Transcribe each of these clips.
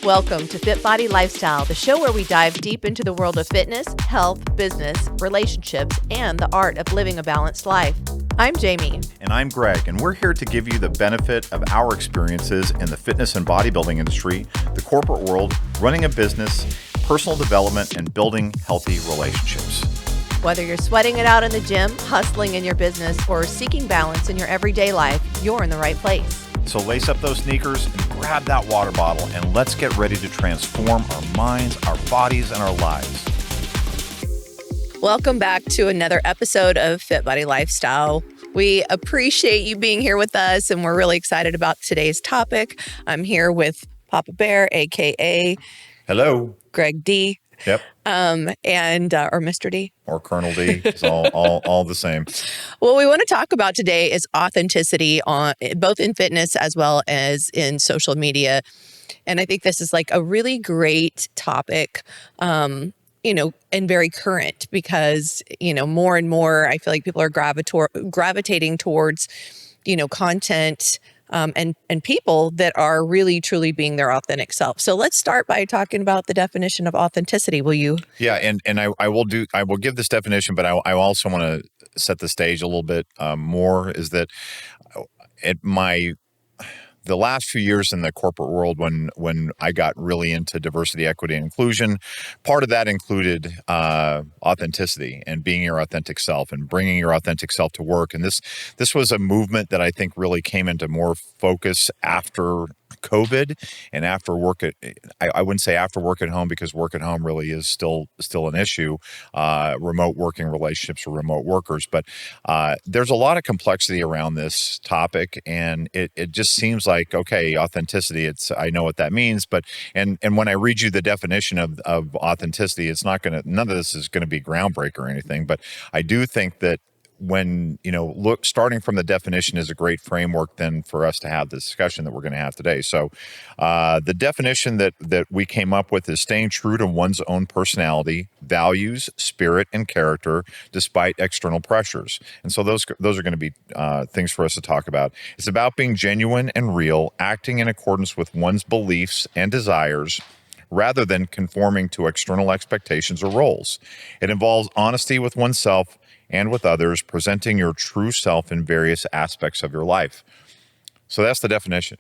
Welcome to FitBody Lifestyle, the show where we dive deep into the world of fitness, health, business, relationships, and the art of living a balanced life. I'm Jami. And I'm Greg, and we're here to give you the benefit of our experiences in the fitness and bodybuilding industry, the corporate world, running a business, personal development, and building healthy relationships. Whether you're sweating it out in the gym, hustling in your business, or seeking balance in your everyday life, you're in the right place. So lace up those sneakers and grab that water bottle, and let's get ready to transform our minds, our bodies, and our lives. Welcome back to another episode of FitBody Lifestyle. We appreciate you being here with us, and we're really excited about today's topic. I'm here with Papa Bear, aka Hello, Greg D. Yep. Or Mr. D. Or Colonel D. It's all the same. What we want to talk about today is authenticity on both in fitness as well as in social media. And I think this is like a really great topic, and very current because, more and more, I feel like people are gravitating towards, content and people that are really truly being their authentic self. So let's start by talking about the definition of authenticity. Will you? Yeah, and I will give this definition, but I also want to set the stage a little bit more. Is that the last few years in the corporate world, when I got really into diversity, equity, and inclusion, part of that included authenticity and being your authentic self and bringing your authentic self to work. And this was a movement that I think really came into more focus after COVID and after work I wouldn't say after work at home, because work at home really is still an issue, remote working relationships or remote workers. But there's a lot of complexity around this topic, and it just seems like, okay, authenticity, I know what that means, but and when I read you the definition of authenticity, it's not none of this is going to be groundbreaker or anything, but I do think that when, starting from the definition is a great framework then for us to have the discussion that we're going to have today. So the definition that we came up with is staying true to one's own personality, values, spirit, and character despite external pressures. And so those are going to be things for us to talk about. It's about being genuine and real, acting in accordance with one's beliefs and desires, rather than conforming to external expectations or roles. It involves honesty with oneself and with others, presenting your true self in various aspects of your life. So that's the definition.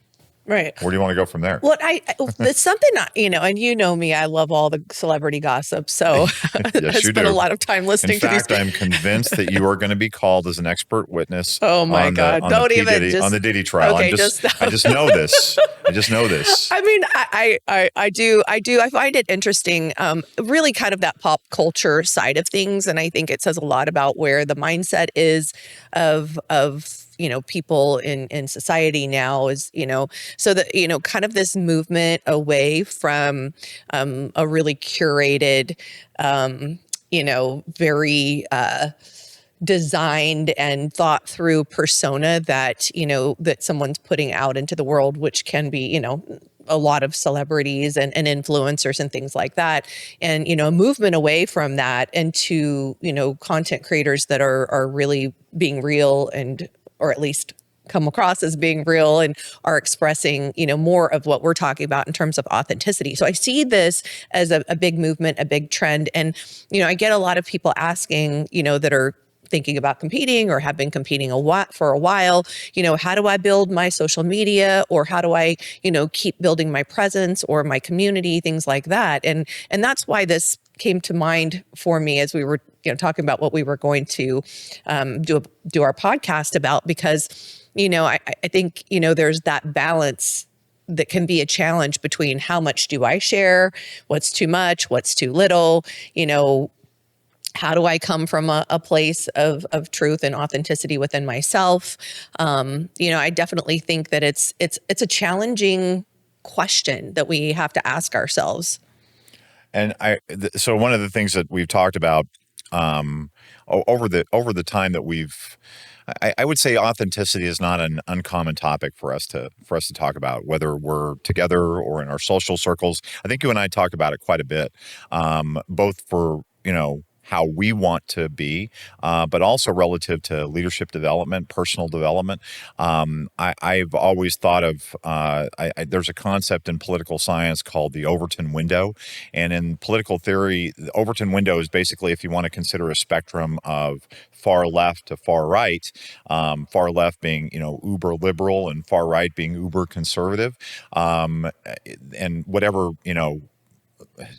Right. Where do you want to go from there? Well, it's something, and you know me, I love all the celebrity gossip. So Yes, I spent a lot of time listening to these. In fact, I'm convinced that you are going to be called as an expert witness. Oh my God. Don't even just on the Diddy trial. Okay, I just know this. I just know this. I mean, I do. I find it interesting, really kind of that pop culture side of things. And I think it says a lot about where the mindset is of people in society now is, so that, kind of this movement away from a really curated, very designed and thought through persona that, that someone's putting out into the world, which can be, a lot of celebrities and influencers and things like that. And, a movement away from that into, content creators that are really being real or at least come across as being real and are expressing, more of what we're talking about in terms of authenticity. So I see this as a big movement, a big trend. And, I get a lot of people asking, that are thinking about competing or have been competing for a while, how do I build my social media, or how do I, keep building my presence or my community, things like that. And that's why this came to mind for me as we were, talking about what we were going to do our podcast about, because, I think, there's that balance that can be a challenge between how much do I share, what's too much, what's too little, how do I come from a place of truth and authenticity within myself? I definitely think that it's a challenging question that we have to ask ourselves. And so one of the things that we've talked about over the time that I would say authenticity is not an uncommon topic for us to talk about, whether we're together or in our social circles. I think you and I talk about it quite a bit, both for, how we want to be, but also relative to leadership development, personal development. I've always thought of there's a concept in political science called the Overton Window, and in political theory, the Overton Window is basically, if you want to consider a spectrum of far left to far right, far left being uber liberal and far right being uber conservative, and whatever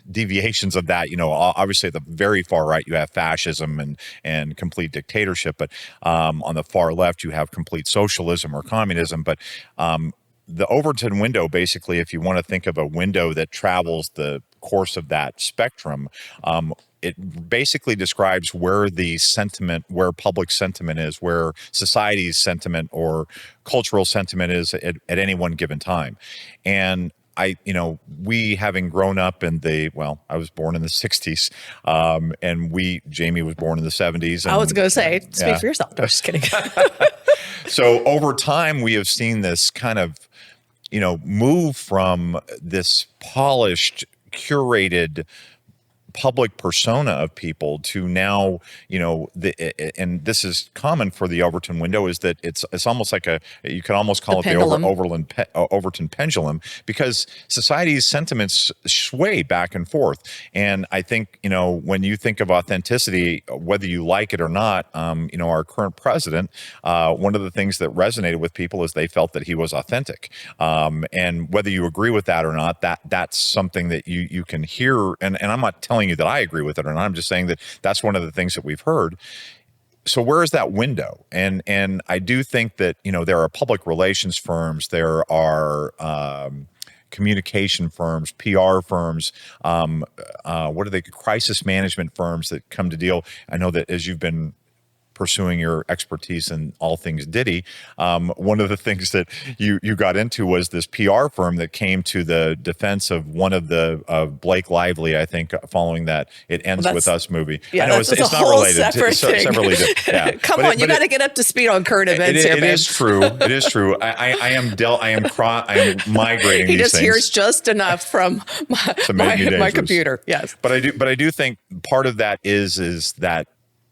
deviations of that. Obviously at the very far right you have fascism and complete dictatorship, but on the far left you have complete socialism or communism. But the Overton window, basically, if you want to think of a window that travels the course of that spectrum, it basically describes where public sentiment is, where society's sentiment or cultural sentiment is at any one given time. And we, having grown up in I was born in the 60s, and Jami was born in the 70s. I was going to say, speak for yourself. No, just kidding. So over time, we have seen this kind of, move from this polished, curated public persona of people to now, and this is common for the Overton window, is that it's almost like you could almost call it the Overton pendulum, because society's sentiments sway back and forth. And I think, when you think of authenticity, whether you like it or not, our current president, one of the things that resonated with people is they felt that he was authentic. And whether you agree with that or not, that's something that you can hear. And I'm not telling you that I agree with it or not. I'm just saying that that's one of the things that we've heard. So where is that window? And I do think that, there are public relations firms, there are communication firms, PR firms, crisis management firms that come to deal. I know that as you've been pursuing your expertise in all things Diddy, one of the things that you got into was this PR firm that came to the defense of one of the Blake Lively, I think, following that It Ends With Us movie. Yeah, I know it's not related. Separately, yeah. Come on, you got to get up to speed on current events here, It is true. It is true. I am migrating. He these just things. hears just enough from my computer. Yes, but I do think part of that is that.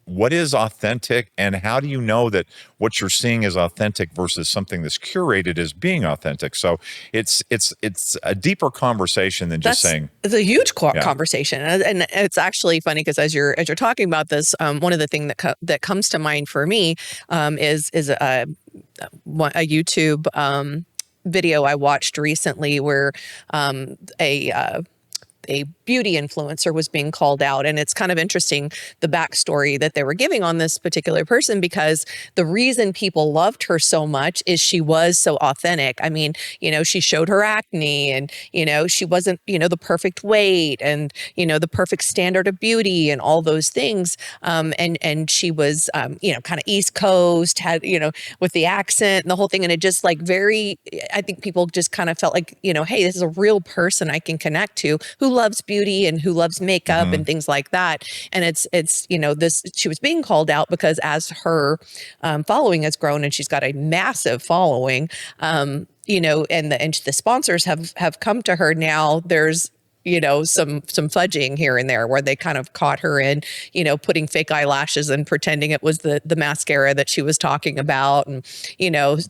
What is authentic, and how do you know that what you're seeing is authentic versus something that's curated as being authentic? So it's a deeper conversation than just saying. It's a huge conversation, and it's actually funny because as you're talking about this, one of the things that comes to mind for me is a YouTube video I watched recently where a beauty influencer was being called out. And it's kind of interesting, the backstory that they were giving on this particular person, because the reason people loved her so much is she was so authentic. I mean, she showed her acne, and, she wasn't, the perfect weight, and, the perfect standard of beauty and all those things. And she was, kind of East Coast, had, with the accent and the whole thing. And it just I think people just kind of felt like, hey, this is a real person I can connect to who loves beauty and who loves makeup and things like that. And it's she was being called out because as her following has grown, and she's got a massive following, and the sponsors have come to her now. There's some fudging here and there where they kind of caught her in, putting fake eyelashes and pretending it was the mascara that she was talking about, and,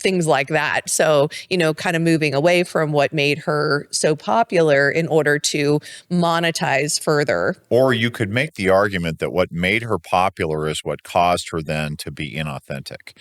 things like that. So, kind of moving away from what made her so popular in order to monetize further. Or you could make the argument that what made her popular is what caused her then to be inauthentic.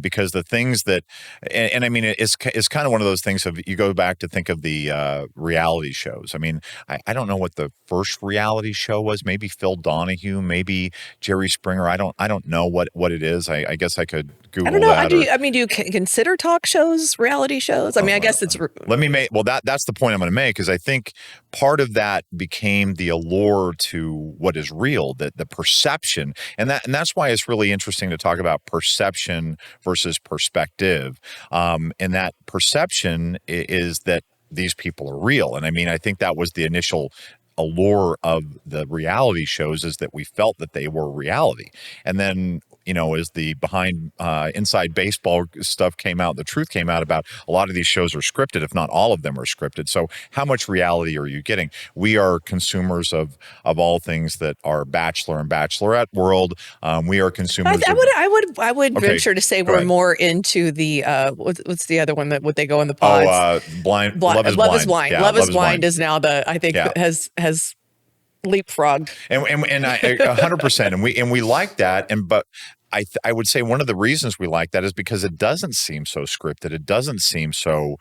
Because the things that, and I mean, it's kind of one of those things of, you go back to think of the reality shows. I mean, I don't know what the first reality show was. Maybe Phil Donahue, maybe Jerry Springer. I don't know what it is. I guess I could Google that. I don't know. Do you consider talk shows reality shows? I mean, I guess it's. That's the point I'm going to make, is I think part of that became the allure to what is real, the perception, and that's why it's really interesting to talk about perception versus perspective. And that perception is that these people are real. And I mean, I think that was the initial allure of the reality shows, is that we felt that they were reality. And then as the behind inside baseball stuff came out, the truth came out about a lot of these shows are scripted, if not all of them are scripted. So how much reality are you getting? We are consumers of all things that are bachelor and bachelorette world. We are consumers. I would Okay, venture to say go we're ahead. more into the what's the other one that would they go in the pods? Love is Blind. Blind. Yeah, Love is Blind is now I think Yeah. has leapfrogged. And I 100%. And we like that. But I would say one of the reasons we like that is because it doesn't seem so scripted. It doesn't seem so,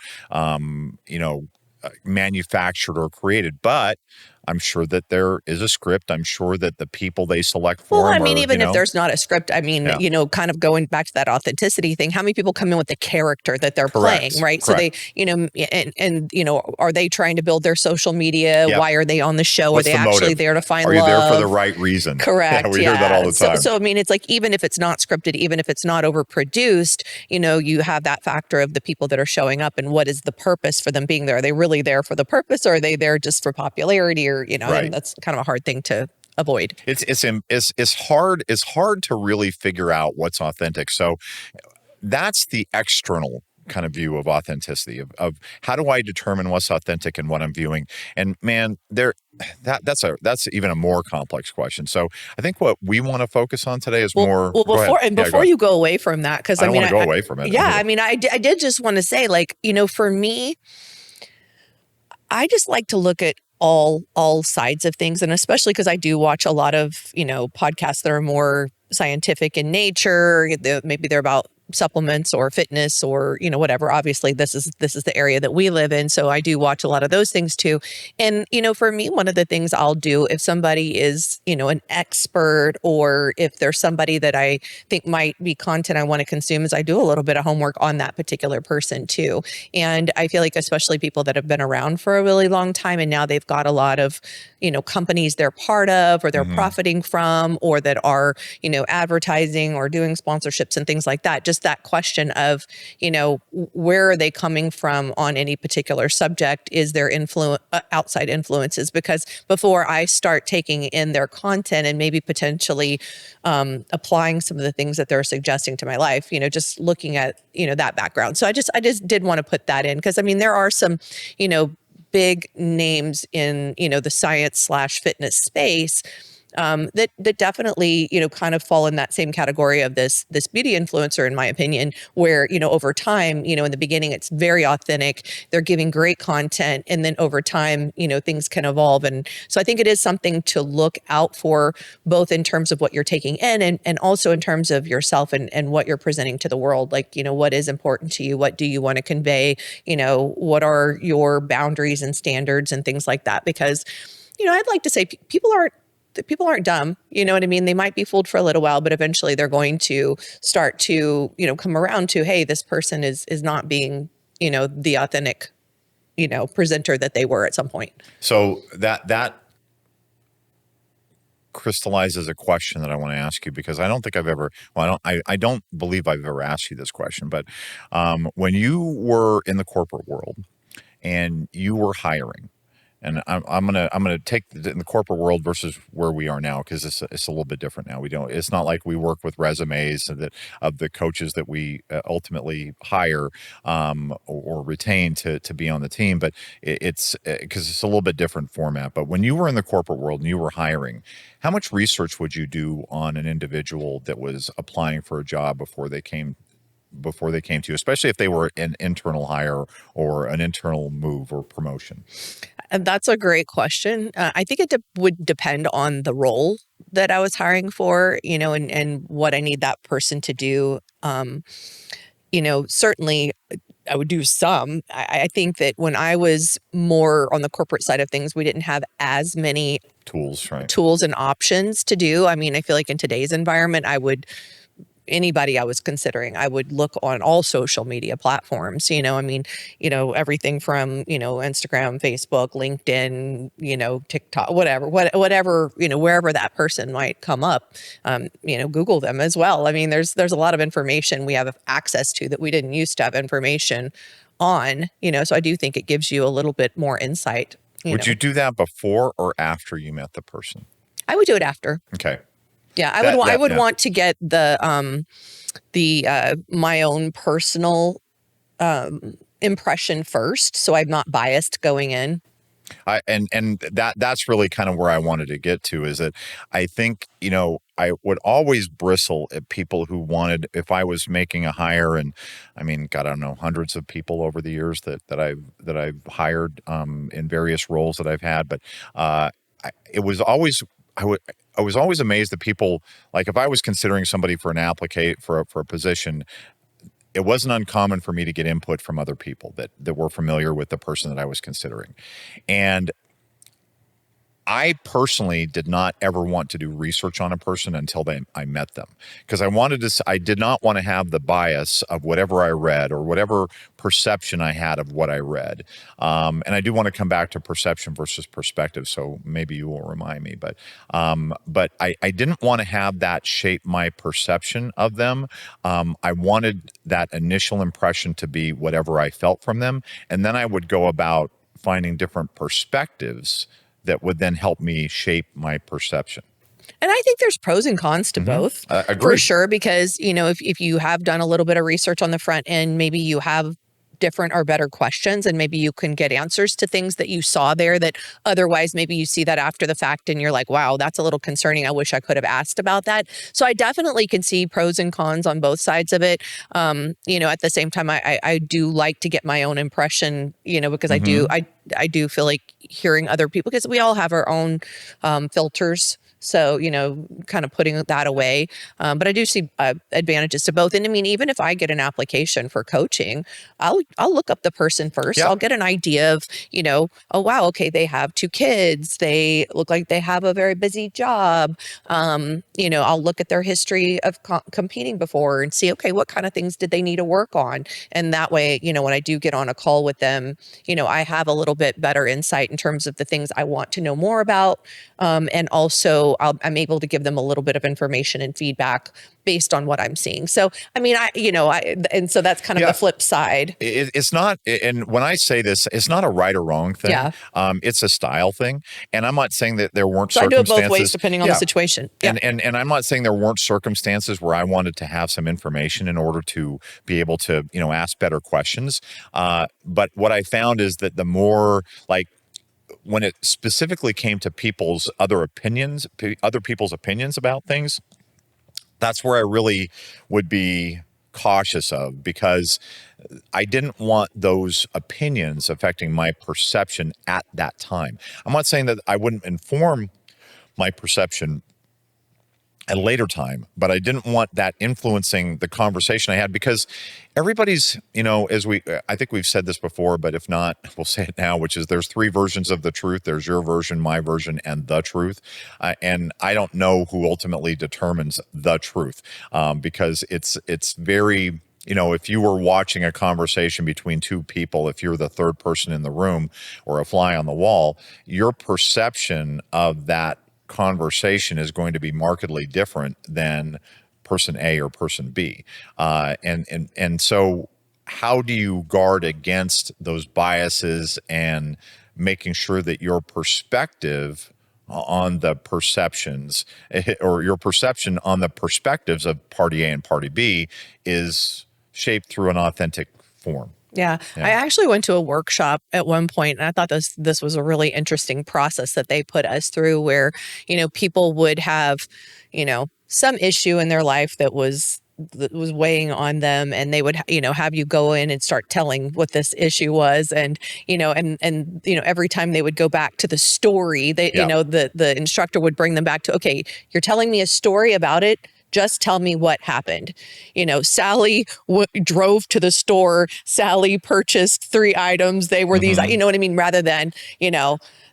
manufactured or created. But I'm sure that there is a script. I'm sure that the people they select for Well, I them mean, are, even if there's not a script, I mean, Yeah. kind of going back to that authenticity thing, how many people come in with the character that they're Correct. playing, right? Correct. So are they trying to build their social media? Yep. Why are they on the show? What's are they the actually motive? there to find Are love? you there for the right reason? Correct. Yeah, we hear that all the time. So I mean, it's like, even if it's not scripted, even if it's not overproduced, you have that factor of the people that are showing up and what is the purpose for them being there? Are they really there for the purpose, or are they there just for popularity, or, Right. and that's kind of a hard thing to avoid. It's hard to really figure out what's authentic. So that's the external kind of view of authenticity of how do I determine what's authentic and what I'm viewing. And man, that's even a more complex question. So I think what we want to focus on today is more. Before you go away from that, because I don't want to go away from it. Yeah, I mean, I did just want to say, like, for me, I just like to look at all sides of things, and especially because I do watch a lot of podcasts that are more scientific in nature. Maybe they're about supplements or fitness or whatever. Obviously, this is the area that we live in, so I do watch a lot of those things too. And for me, one of the things I'll do if somebody is an expert, or if there's somebody that I think might be content I want to consume, is I do a little bit of homework on that particular person too. And I feel like, especially people that have been around for a really long time and now they've got a lot of companies they're part of, or they're profiting from, or that are advertising or doing sponsorships and things like that. Just that question of where are they coming from on any particular subject? Is there outside influences? Because before I start taking in their content and maybe potentially applying some of the things that they're suggesting to my life, just looking at that background. So I just did want to put that in, because I mean, there are some big names in the science/fitness space that definitely kind of fall in that same category of this beauty influencer, in my opinion, where over time, in the beginning it's very authentic, they're giving great content, and then over time things can evolve. And so I think it is something to look out for, both in terms of what you're taking in, and also in terms of yourself and what you're presenting to the world. Like, what is important to you, what do you want to convey, what are your boundaries and standards and things like that. Because I'd like to say people aren't dumb. You know what I mean? They might be fooled for a little while, but eventually they're going to start to, come around to, hey, this person is not being, the authentic, presenter that they were at some point. So that crystallizes a question that I want to ask you, because I don't think I've ever, I don't believe I've ever asked you this question, but when you were in the corporate world and you were hiring, and I'm gonna take in the corporate world versus where we are now, because it's a little bit different now. It's not like we work with resumes of the coaches that we ultimately hire or retain to be on the team, but it's because it's a little bit different format. But when you were in the corporate world and you were hiring, how much research would you do on an individual that was applying for a job before they came to you, especially if they were an internal hire or an internal move or promotion? And that's a great question. I think it would depend on the role that I was hiring for, and what I need that person to do. Certainly I would do some. I think that when I was more on the corporate side of things, we didn't have as many Tools, right? Tools and options to do. I mean, I feel like in today's environment, anybody I was considering, I would look on all social media platforms, I mean, everything from, Instagram, Facebook, LinkedIn, TikTok, whatever, wherever that person might come up, Google them as well. I mean, there's a lot of information we have access to that we didn't used to have information on, so I do think it gives you a little bit more insight. Would you do that before or after you met the person? I would do it after. Okay. Yeah, I would want to get the my own personal impression first, so I'm not biased going in. And that's really kind of where I wanted to get to, is that I think, I would always bristle at people who wanted, if I was making a hire, and I mean, God, I don't know, hundreds of people over the years that I've hired in various roles that I've had, but it was always, I was always amazed that people, like, if I was considering somebody for for a position, it wasn't uncommon for me to get input from other people that were familiar with the person that I was considering. And I personally did not ever want to do research on a person until I met them, because I did not want to have the bias of whatever I read or whatever perception I had of what I read. And I do want to come back to perception versus perspective, so maybe you will remind me. But I didn't want to have that shape my perception of them. I wanted that initial impression to be whatever I felt from them, and then I would go about finding different perspectives that would then help me shape my perception. And I think there's pros and cons to both, for sure, because, if you have done a little bit of research on the front end, maybe you have different or better questions, and maybe you can get answers to things that you saw there that otherwise maybe you see that after the fact and you're like, wow, that's a little concerning. I wish I could have asked about that. So I definitely can see pros and cons on both sides of it. At the same time, I do like to get my own impression, because I do feel like hearing other people, because we all have our own filters. So, kind of putting that away. But I do see advantages to both. And I mean, even if I get an application for coaching, I'll look up the person first. Yep. I'll get an idea of, oh, wow, okay, they have 2 kids. They look like they have a very busy job. I'll look at their history of competing before and see, okay, what kind of things did they need to work on? And that way, when I do get on a call with them, I have a little bit better insight in terms of the things I want to know more about. And also I'm able to give them a little bit of information and feedback based on what I'm seeing. So, I mean, and so that's kind of the flip side. It's not, and when I say this, it's not a right or wrong thing. Yeah. It's a style thing. And I'm not saying that there weren't So I do circumstances. it both ways depending on the situation. Yeah. And I'm not saying there weren't circumstances where I wanted to have some information in order to be able to, ask better questions. But what I found is that the more, like, when it specifically came to other people's opinions about things, that's where I really would be cautious of, because I didn't want those opinions affecting my perception at that time. I'm not saying that I wouldn't inform my perception at a later time, but I didn't want that influencing the conversation I had, because everybody's, I think we've said this before, but if not, we'll say it now, which is there's 3 versions of the truth. There's your version, my version, and the truth. And I don't know who ultimately determines the truth, because it's very, if you were watching a conversation between 2 people, if you're the third person in the room or a fly on the wall, your perception of that conversation is going to be markedly different than person A or person B. And so how do you guard against those biases and making sure that your perspective on the perceptions, or your perception on the perspectives of party A and party B, is shaped through an authentic form? Yeah. I actually went to a workshop at one point, and I thought this was a really interesting process that they put us through, where, people would have, some issue in their life that was weighing on them, and they would, have you go in and start telling what this issue was. And, every time they would go back to the story, the instructor would bring them back to, okay, you're telling me a story about it. Just tell me what happened. Sally drove to the store. Sally purchased 3 items. They were these, you know what I mean? Rather than,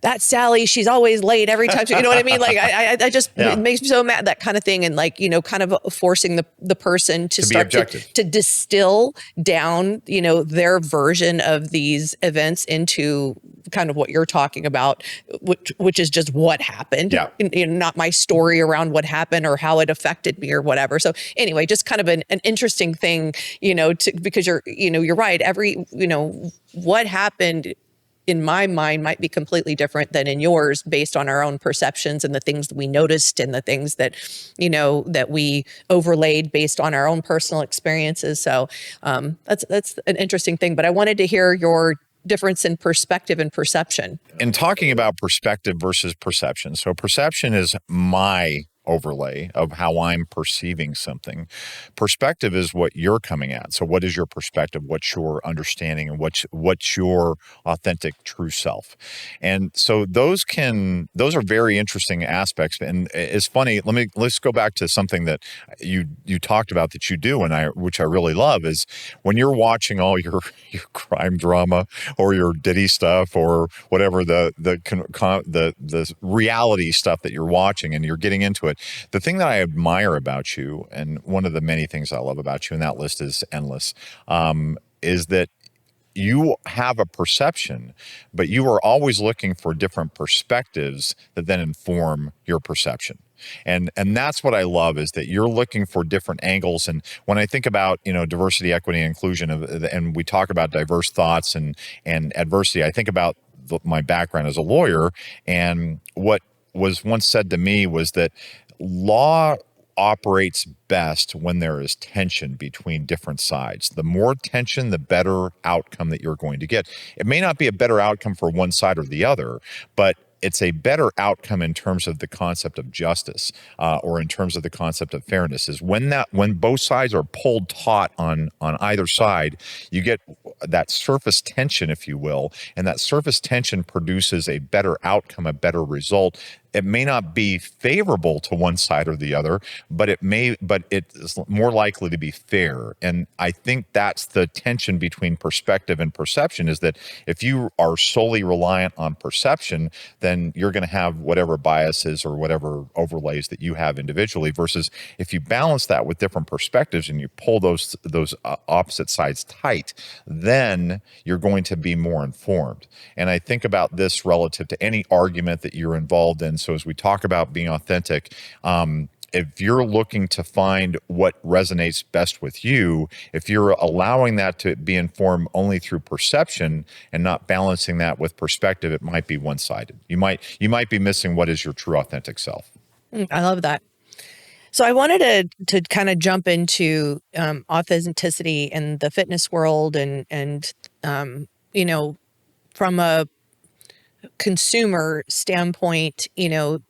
that Sally, she's always late every time. You know what I mean? Like, I just, it makes me so mad, that kind of thing. And like, kind of forcing the person to start to distill down, their version of these events into kind of what you're talking about, which is just what happened. Yeah. Not my story around what happened or how it affected me or whatever. So anyway, just kind of an interesting thing, because you're right. What happened in my mind might be completely different than in yours based on our own perceptions and the things that we noticed and the things that, that we overlaid based on our own personal experiences. So that's an interesting thing. But I wanted to hear your difference in perspective and perception. In talking about perspective versus perception, so perception is my overlay of how I'm perceiving something. Perspective is what you're coming at. So what is your perspective? What's your understanding, and what's your authentic true self? And so those are very interesting aspects. And it's funny, let's go back to something that you talked about that you do, and which I really love, is when you're watching all your crime drama or your Diddy stuff or whatever the reality stuff that you're watching and you're getting into it. The thing that I admire about you, and one of the many things I love about you, and that list is endless, is that you have a perception, but you are always looking for different perspectives that then inform your perception. And that's what I love, is that you're looking for different angles. And when I think about, diversity, equity, and inclusion, and we talk about diverse thoughts and adversity, I think about my background as a lawyer. And what was once said to me was that law operates best when there is tension between different sides. The more tension, the better outcome that you're going to get. It may not be a better outcome for one side or the other, but it's a better outcome in terms of the concept of justice, or in terms of the concept of fairness, is when both sides are pulled taut on either side, you get that surface tension, if you will, and that surface tension produces a better outcome, a better result. It may not be favorable to one side or the other, but it's more likely to be fair. And I think that's the tension between perspective and perception, is that if you are solely reliant on perception, then you're going to have whatever biases or whatever overlays that you have individually, versus if you balance that with different perspectives and you pull those opposite sides tight, then you're going to be more informed. And I think about this relative to any argument that you're involved in. So as we talk about being authentic, if you're looking to find what resonates best with you, if you're allowing that to be informed only through perception and not balancing that with perspective, it might be one-sided. You might be missing what is your true authentic self. I love that. So I wanted to kind of jump into authenticity in the fitness world and from a consumer standpoint,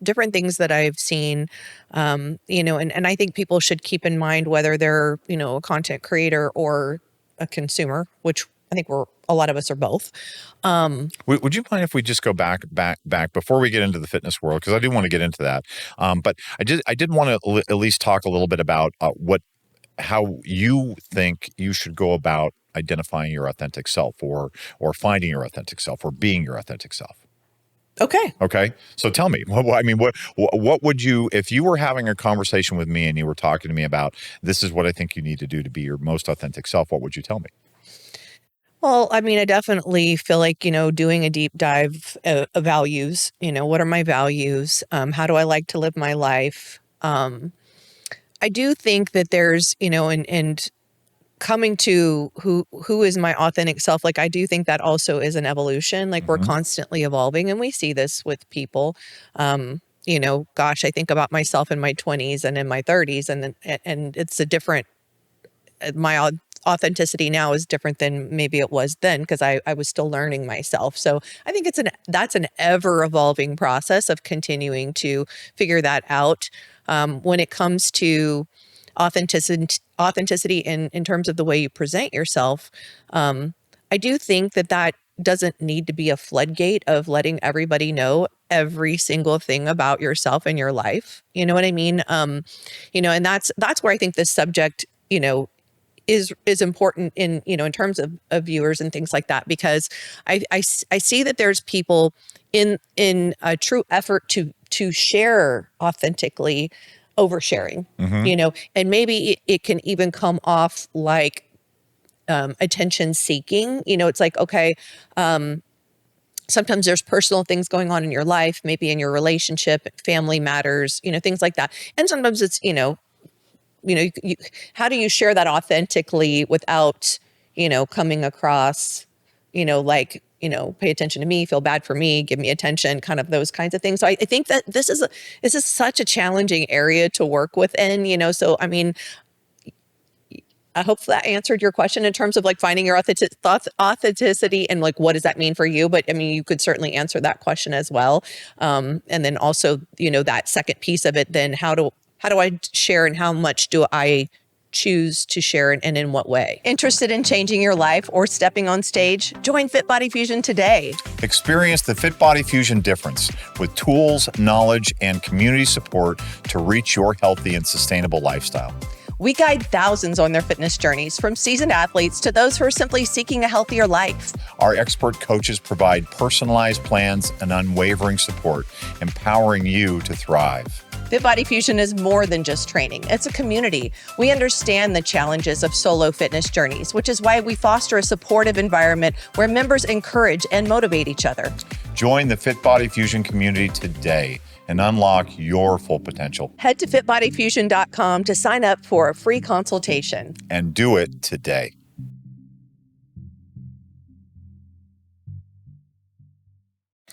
different things that I've seen, and I think people should keep in mind whether they're, a content creator or a consumer, which I think a lot of us are both. Would you mind if we just go back before we get into the fitness world? Because I do want to get into that. But I did want to at least talk a little bit about how you think you should go about identifying your authentic self, or finding your authentic self, or being your authentic self. Okay. So tell me, what would you, if you were having a conversation with me and you were talking to me about, this is what I think you need to do to be your most authentic self, what would you tell me? Well, I mean, I definitely feel like, doing a deep dive of values, what are my values? How do I like to live my life? I do think that there's, and coming to who is my authentic self, like I do think that also is an evolution. Like we're constantly evolving, and we see this with people. Gosh, I think about myself in my 20s and in my 30s, and it's a different. My authenticity now is different than maybe it was then, because I was still learning myself. So I think that's an ever evolving process of continuing to figure that out. When it comes to authenticity in terms of the way you present yourself, I do think that doesn't need to be a floodgate of letting everybody know every single thing about yourself and your life. You know what I mean? And that's where I think this subject, is important in terms of viewers and things like that, because I see that there's people in a true effort to share authentically, oversharing, and maybe it can even come off like attention seeking. It's like, okay, sometimes there's personal things going on in your life, maybe in your relationship, family matters, things like that. And sometimes it's, how do you share that authentically without, coming across, like pay attention to me, feel bad for me, give me attention, kind of those kinds of things. So I think that this is such a challenging area to work within, so I mean, I hope that answered your question in terms of like finding your authenticity and like, what does that mean for you? But I mean, you could certainly answer that question as well. And then also, that second piece of it, then how do I share and how much do I choose to share and in what way? Interested in changing your life or stepping on stage? Join FitBody Fusion today. Experience the FitBody Fusion difference with tools, knowledge, and community support to reach your healthy and sustainable lifestyle. We guide thousands on their fitness journeys, from seasoned athletes to those who are simply seeking a healthier life. Our expert coaches provide personalized plans and unwavering support, empowering you to thrive. FitBody Fusion is more than just training. It's a community. We understand the challenges of solo fitness journeys, which is why we foster a supportive environment where members encourage and motivate each other. Join the FitBody Fusion community today and unlock your full potential. Head to fitbodyfusion.com to sign up for a free consultation. And do it today.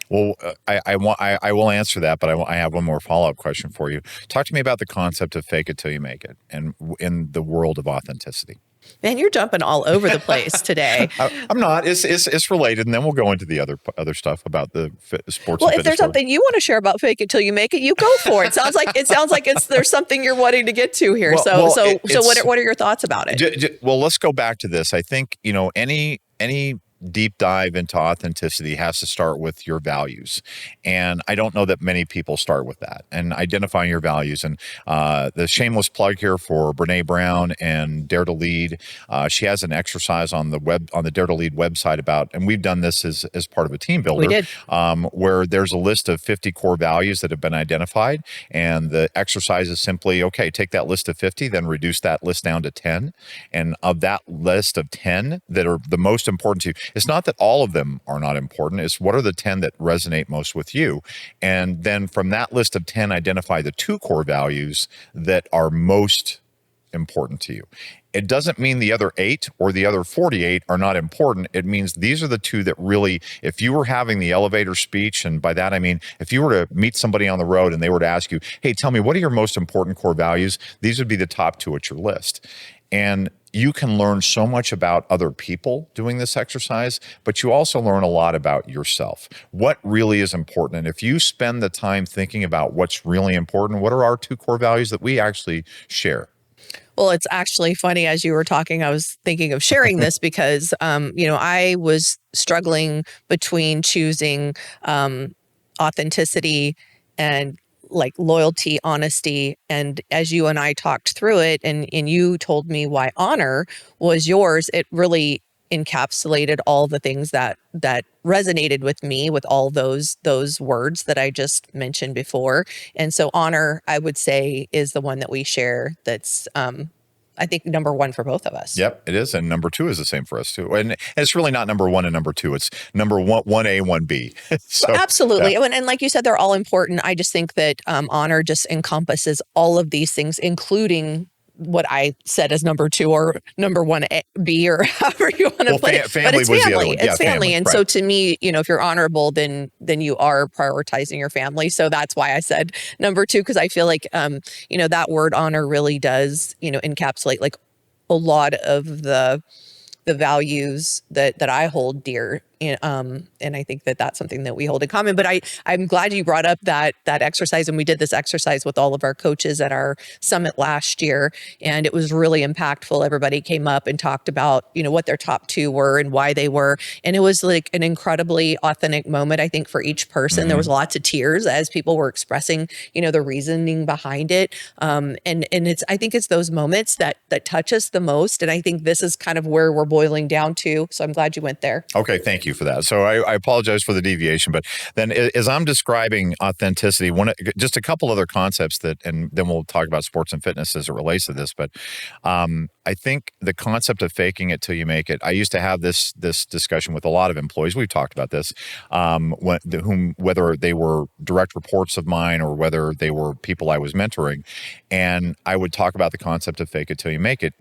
Well, I will answer that, but I have one more follow-up question for you. Talk to me about the concept of fake it till you make it, and in the world of authenticity. Man, you're jumping all over the place today. I'm not. It's related, and then we'll go into the other stuff about the sports. Well, if there's something you want to share about fake it till you make it, you go for it. Sounds like there's something you're wanting to get to here. So what are your thoughts about it? Well, let's go back to this. I think any deep dive into authenticity has to start with your values. And I don't know that many people start with that and identifying your values. And the shameless plug here for Brene Brown and Dare to Lead. She has an exercise on the Dare to Lead website about, and we've done this as part of a team builder. We did. Where there's a list of 50 core values that have been identified. And the exercise is simply, okay, take that list of 50, then reduce that list down to 10. And of that list of 10 that are the most important to you, it's not that all of them are not important. It's what are the 10 that resonate most with you? And then from that list of 10, identify the 2 core values that are most important to you. It doesn't mean the other 8 or the other 48 are not important. It means these are the 2 that really, if you were having the elevator speech, and by that I mean, if you were to meet somebody on the road and they were to ask you, hey, tell me, what are your most important core values? These would be the top 2 at your list. And you can learn so much about other people doing this exercise, but you also learn a lot about yourself. What really is important? And if you spend the time thinking about what's really important, what are our 2 core values that we actually share? Well, it's actually funny, as you were talking, I was thinking of sharing this because, I was struggling between choosing authenticity and like loyalty, honesty. And as you and I talked through it and you told me why honor was yours, it really encapsulated all the things that resonated with me with all those words that I just mentioned before. And so honor, I would say, is the one that we share that's I think number 1 for both of us. Yep, it is. And number 2 is the same for us too. And it's really not number 1 and number 2. It's number 1A, 1B. So, absolutely. Yeah. And like you said, they're all important. I just think that honor just encompasses all of these things, including what I said as number 2 or number 1B or however you want to put it. Family but it's was family. The other one. It's family. And right. so to me, if you're honorable, then you are prioritizing your family. So that's why I said number 2, because I feel like, that word honor really does, encapsulate like a lot of the values that I hold dear. And I think that that's something that we hold in common. But I'm glad you brought up that exercise. And we did this exercise with all of our coaches at our summit last year. And it was really impactful. Everybody came up and talked about, what their top 2 were and why they were. And it was like an incredibly authentic moment, I think, for each person. Mm-hmm. There was lots of tears as people were expressing, the reasoning behind it. And I think it's those moments that touch us the most. And I think this is kind of where we're boiling down to. So I'm glad you went there. Okay. Thank you for that. So I apologize for the deviation, but then as I'm describing authenticity, just a couple other concepts and then we'll talk about sports and fitness as it relates to this. But I think the concept of faking it till you make it. I used to have this discussion with a lot of employees. We've talked about this, whether they were direct reports of mine or whether they were people I was mentoring, and I would talk about the concept of fake it till you make it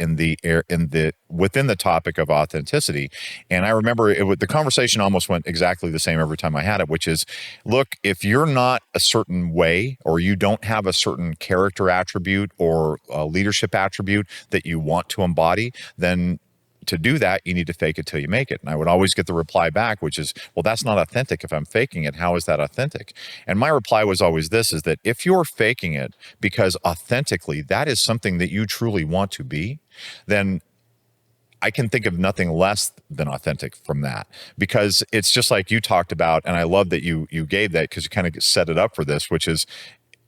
within the topic of authenticity. And I remember the conversation conversation almost went exactly the same every time I had it, which is, look, if you're not a certain way, or you don't have a certain character attribute or a leadership attribute that you want to embody, then to do that, you need to fake it till you make it. And I would always get the reply back, which is, well, that's not authentic. If I'm faking it, how is that authentic? And my reply was always this, is that if you're faking it because authentically that is something that you truly want to be, then I can think of nothing less than authentic from that, because it's just like you talked about. And I love that you gave that, because you kind of set it up for this, which is,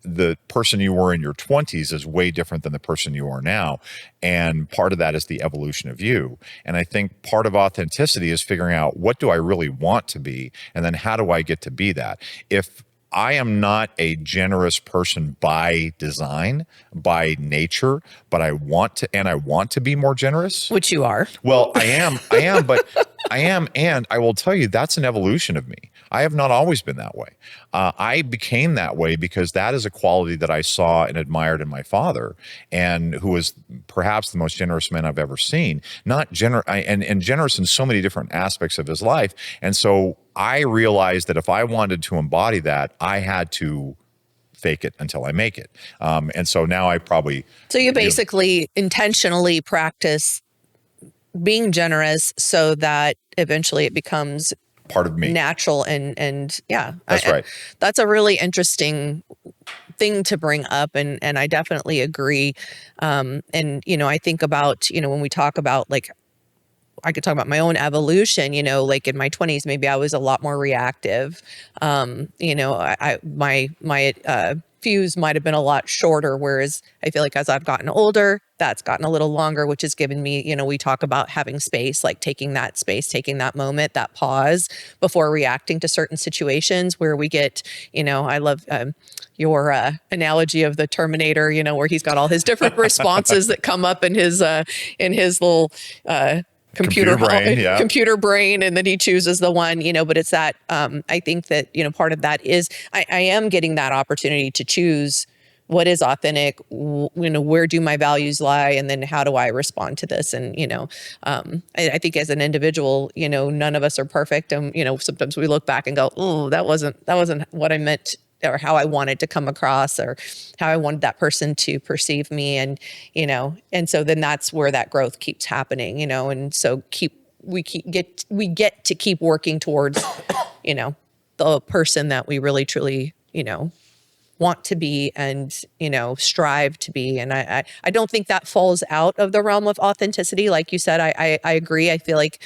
the person you were in your 20s is way different than the person you are now. And part of that is the evolution of you. And I think part of authenticity is figuring out, what do I really want to be? And then how do I get to be that? If I am not a generous person by design, by nature, but I want to be more generous. Which you are. Well, I am, but I am. And I will tell you, that's an evolution of me. I have not always been that way. I became that way because that is a quality that I saw and admired in my father, and who was perhaps the most generous man I've ever seen. Not and generous in so many different aspects of his life. And so I realized that if I wanted to embody that, I had to fake it until I make it. And so now I probably... So you basically intentionally practice being generous so that eventually it becomes part of me, natural. And yeah, that's right. That's a really interesting thing to bring up. And I definitely agree. And, I think about, when we talk about, like, I could talk about my own evolution, like in my 20s, maybe I was a lot more reactive. My fuse might have been a lot shorter, whereas I feel like as I've gotten older, that's gotten a little longer, which has given me, we talk about having space, like taking that space, taking that moment, that pause before reacting to certain situations where we get, I love your analogy of the Terminator, where he's got all his different responses that come up in his little computer brain, and then he chooses the one, but it's that I think that part of that is I am getting that opportunity to choose what is authentic, where do my values lie, and then how do I respond to this? And I think as an individual, none of us are perfect, and sometimes we look back and go, oh, that wasn't what I meant, or how I wanted to come across, or how I wanted that person to perceive me. And, and so then that's where that growth keeps happening, and so we get to keep working towards, the person that we really, truly, want to be and, strive to be. And I don't think that falls out of the realm of authenticity. Like you said, I agree. I feel like,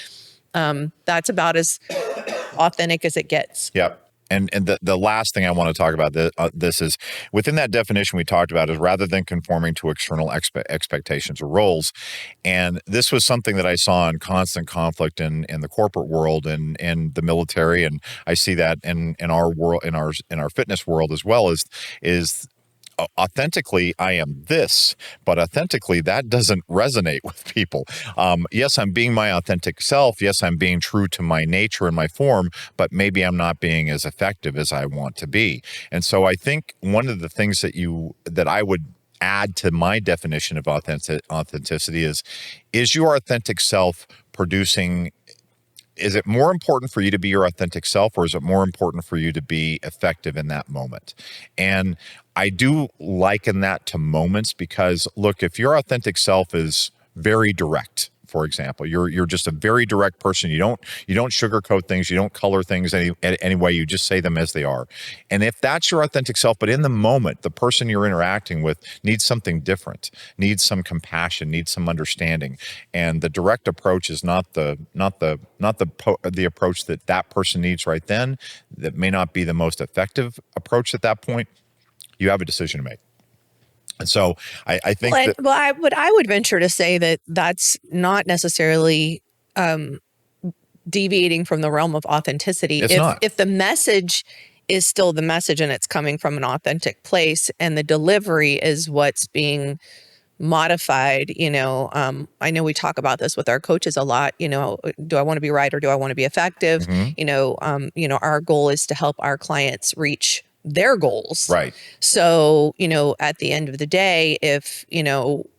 that's about as authentic as it gets. Yep. And the last thing I want to talk about this is, within that definition we talked about, is rather than conforming to external expectations or roles. And this was something that I saw in constant conflict in the corporate world and in the military, and I see that in our world, in our fitness world as well, is authentically, I am this, but authentically, that doesn't resonate with people. Yes, I'm being my authentic self. Yes, I'm being true to my nature and my form, but maybe I'm not being as effective as I want to be. And so I think one of the things that I would add to my definition of authenticity is your authentic self producing. Is it more important for you to be your authentic self, or is it more important for you to be effective in that moment? And I do liken that to moments, because look, if your authentic self is very direct, for example, you're just a very direct person. You don't sugarcoat things. You don't color things any way. You just say them as they are. And if that's your authentic self, but in the moment, the person you're interacting with needs something different, needs some compassion, needs some understanding, and the direct approach is not the approach that person needs right then. That may not be the most effective approach at that point. You have a decision to make. And so I think I would venture to say that that's not necessarily deviating from the realm of authenticity. If the message is still the message and it's coming from an authentic place, and the delivery is what's being modified, I know we talk about this with our coaches a lot, do I want to be right or do I want to be effective? Mm-hmm. Our goal is to help our clients reach their goals. Right. So, at the end of the day, if,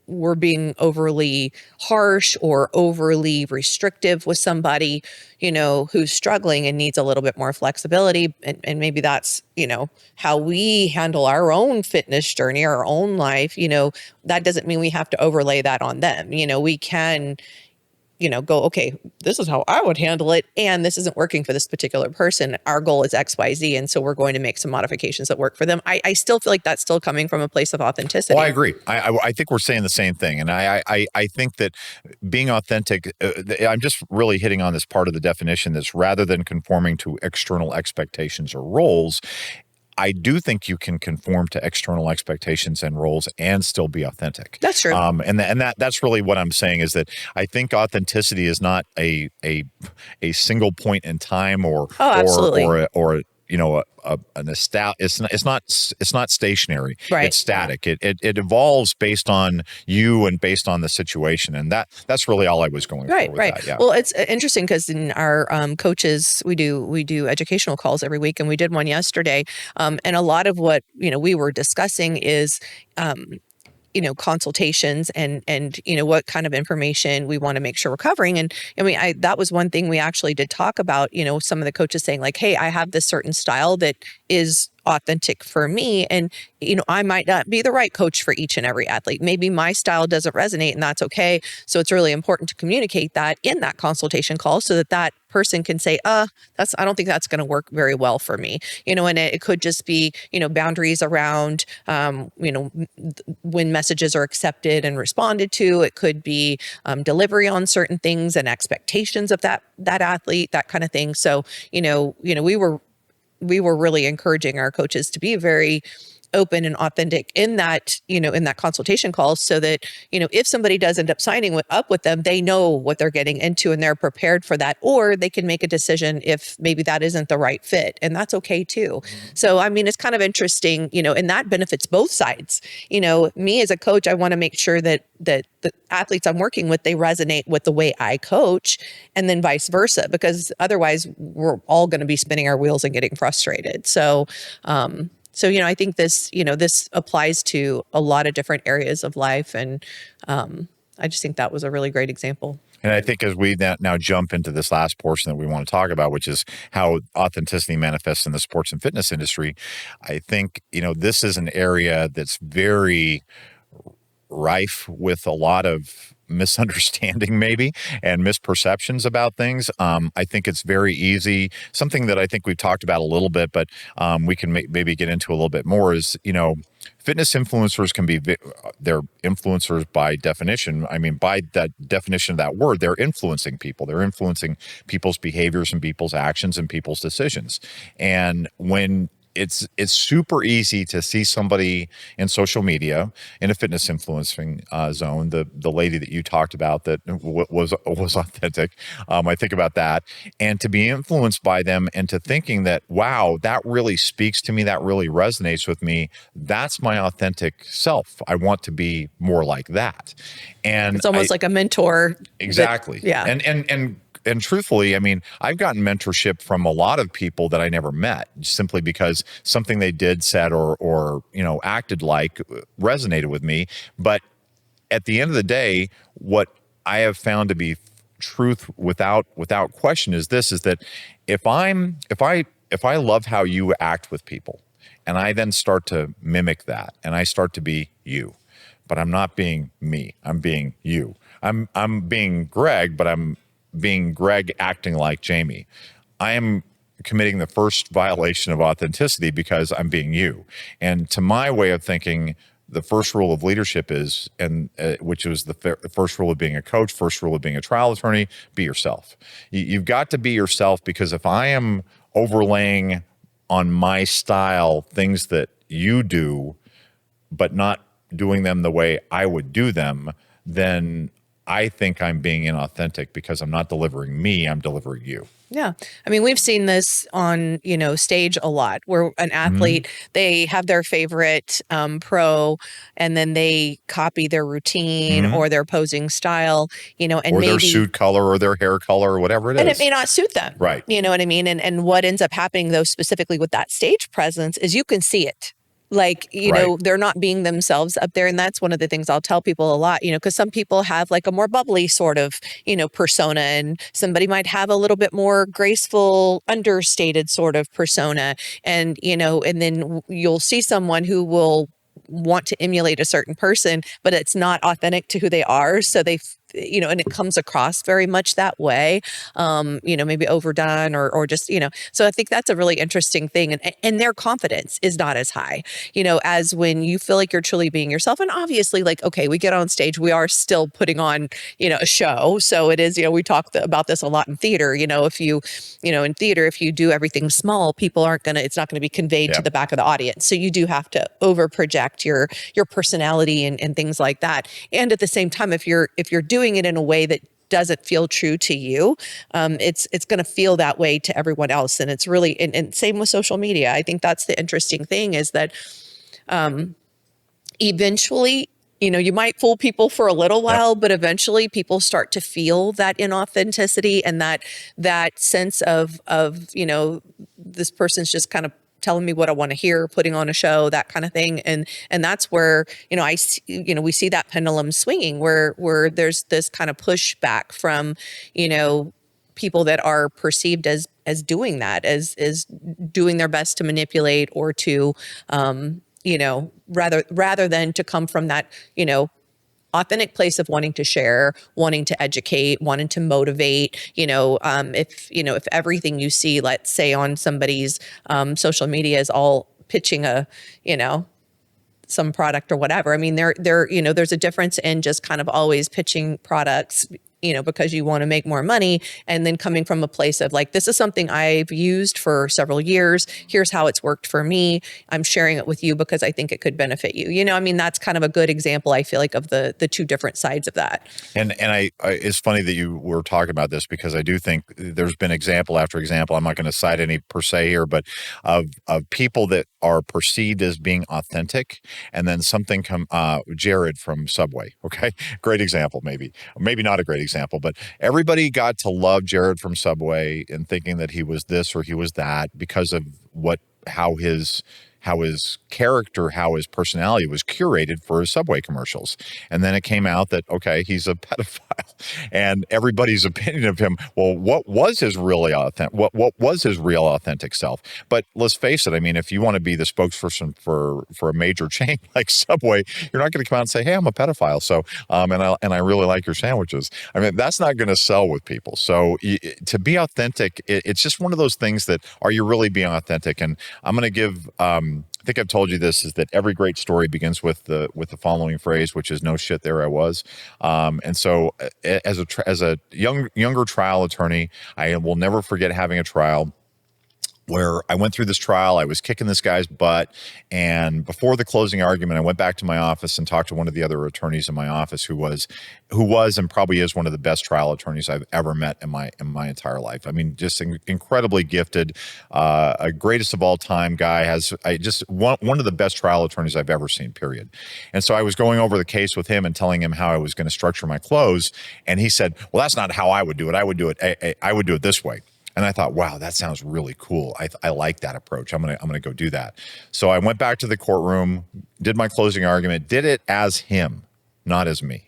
we're being overly harsh or overly restrictive with somebody, who's struggling and needs a little bit more flexibility. And maybe that's, how we handle our own fitness journey, our own life, that doesn't mean we have to overlay that on them. We can, go, okay, this is how I would handle it. And this isn't working for this particular person. Our goal is X, Y, Z. And so we're going to make some modifications that work for them. I still feel like that's still coming from a place of authenticity. Oh, I agree. I think we're saying the same thing. And I think that being authentic, I'm just really hitting on this part of the definition that's rather than conforming to external expectations or roles, I do think you can conform to external expectations and roles and still be authentic. That's true. And that's really what I'm saying is that I think authenticity is not a single point in time or it's not stationary. Right. It's static. It evolves based on you and based on the situation, and that's really all I was going for with that. Yeah. Well, it's interesting because in our coaches, we do educational calls every week, and we did one yesterday. And a lot of what we were discussing is consultations and what kind of information we want to make sure we're covering. And I mean, that was one thing we actually did talk about, some of the coaches saying like, hey, I have this certain style that is authentic for me. And, I might not be the right coach for each and every athlete. Maybe my style doesn't resonate, and that's okay. So it's really important to communicate that in that consultation call so that person can say, I don't think that's going to work very well for me. And it could just be, boundaries around, when messages are accepted and responded to. It could be delivery on certain things and expectations of that athlete, that kind of thing. So, we were really encouraging our coaches to be very open and authentic in that, in that consultation call so that, if somebody does end up signing up with them, they know what they're getting into and they're prepared for that, or they can make a decision if maybe that isn't the right fit, and that's okay too. Mm-hmm. So, I mean, it's kind of interesting, and that benefits both sides. Me as a coach, I want to make sure that the athletes I'm working with, they resonate with the way I coach, and then vice versa, because otherwise we're all going to be spinning our wheels and getting frustrated. So, I think this applies to a lot of different areas of life. And I just think that was a really great example. And I think as we now jump into this last portion that we want to talk about, which is how authenticity manifests in the sports and fitness industry, I think, this is an area that's very rife with a lot of misunderstanding maybe and misperceptions about things. I think it's very easy. Something that I think we've talked about a little bit, but we can maybe get into a little bit more is, fitness influencers can be, they're influencers by definition. I mean, by that definition of that word, they're influencing people. They're influencing people's behaviors and people's actions and people's decisions. And when it's super easy to see somebody in social media in a fitness influencing zone. The lady that you talked about that was authentic. I think about that, and to be influenced by them, and to thinking that, wow, that really speaks to me. That really resonates with me. That's my authentic self. I want to be more like that. And it's almost like a mentor. Exactly. And truthfully, I mean, I've gotten mentorship from a lot of people that I never met, simply because something they did, said, or acted like resonated with me. But at the end of the day, what I have found to be truth without question is that if I love how you act with people, and I then start to mimic that, and I start to be you, but I'm not being me, I'm being you. I'm being Greg, but I'm being Greg acting like Jami. I am committing the first violation of authenticity because I'm being you. And to my way of thinking, the first rule of leadership is, which was the first rule of being a coach, first rule of being a trial attorney, be yourself. You've got to be yourself, because if I am overlaying on my style things that you do, but not doing them the way I would do them, then I think I'm being inauthentic, because I'm not delivering me, I'm delivering you. Yeah. I mean, we've seen this on, stage a lot, where an athlete, they have their favorite pro, and then they copy their routine or their posing style, and or maybe their suit color or their hair color or whatever it is. And it may not suit them. Right. You know what I mean? And what ends up happening, though, specifically with that stage presence, is you can see it. Like, Right. they're not being themselves up there. And that's one of the things I'll tell people a lot, because some people have like a more bubbly sort of, persona, and somebody might have a little bit more graceful, understated sort of persona. And, and then you'll see someone who will want to emulate a certain person, but it's not authentic to who they are. So and it comes across very much that way, maybe overdone or just, so I think that's a really interesting thing. And their confidence is not as high, as when you feel like you're truly being yourself. And obviously, like, okay, we get on stage, we are still putting on, a show. So it is, we talk about this a lot in theater, if you, in theater, if you do everything small, people it's not going to be conveyed to the back of the audience. So you do have to over project your personality and things like that. And at the same time, if you're doing it in a way that doesn't feel true to you, it's going to feel that way to everyone else. And it's really, and same with social media. I think that's the interesting thing, is that eventually, you might fool people for a little while, but eventually people start to feel that inauthenticity and that sense of, this person's just kind of telling me what I want to hear, putting on a show, that kind of thing. And that's where, we see that pendulum swinging where there's this kind of pushback from, people that are perceived as doing that, as doing their best to manipulate or to, rather than to come from that, authentic place of wanting to share, wanting to educate, wanting to motivate. If everything you see, let's say on somebody's social media, is all pitching some product or whatever. I mean, there's a difference in just kind of always pitching products, because you want to make more money, and then coming from a place of like, this is something I've used for several years. Here's how it's worked for me. I'm sharing it with you because I think it could benefit you. I mean, that's kind of a good example, I feel like, of the two different sides of that. And I it's funny that you were talking about this, because I do think there's been example after example. I'm not going to cite any per se here, but of people that are perceived as being authentic, and then something Jared from Subway. Okay, great example. Maybe not a great example, but everybody got to love Jared from Subway and thinking that he was this or he was that because of how his character, how his personality was curated for his Subway commercials. And then it came out that, okay, he's a pedophile. And everybody's opinion of him, well, what was his really authentic, what was his real authentic self? But let's face it, I mean, if you want to be the spokesperson for a major chain like Subway, you're not going to come out and say, hey, I'm a pedophile. So, and I really like your sandwiches. I mean, that's not going to sell with people. So to be authentic, it's just one of those things that, are you really being authentic? And I'm going to give, I think I've told you this, is that every great story begins with the following phrase, which is, no shit, there I was. And so as a younger trial attorney, I will never forget having a trial where I went through this trial. I was kicking this guy's butt. And before the closing argument, I went back to my office and talked to one of the other attorneys in my office who was and probably is one of the best trial attorneys I've ever met in my entire life. I mean, just incredibly gifted, a greatest of all time guy. One of the best trial attorneys I've ever seen, period. And so I was going over the case with him and telling him how I was going to structure my close. And he said, well, that's not how I would do it. I would do it this way. And I thought, wow, that sounds really cool. I like that approach. I'm gonna go do that. So I went back to the courtroom, did my closing argument, did it as him, not as me.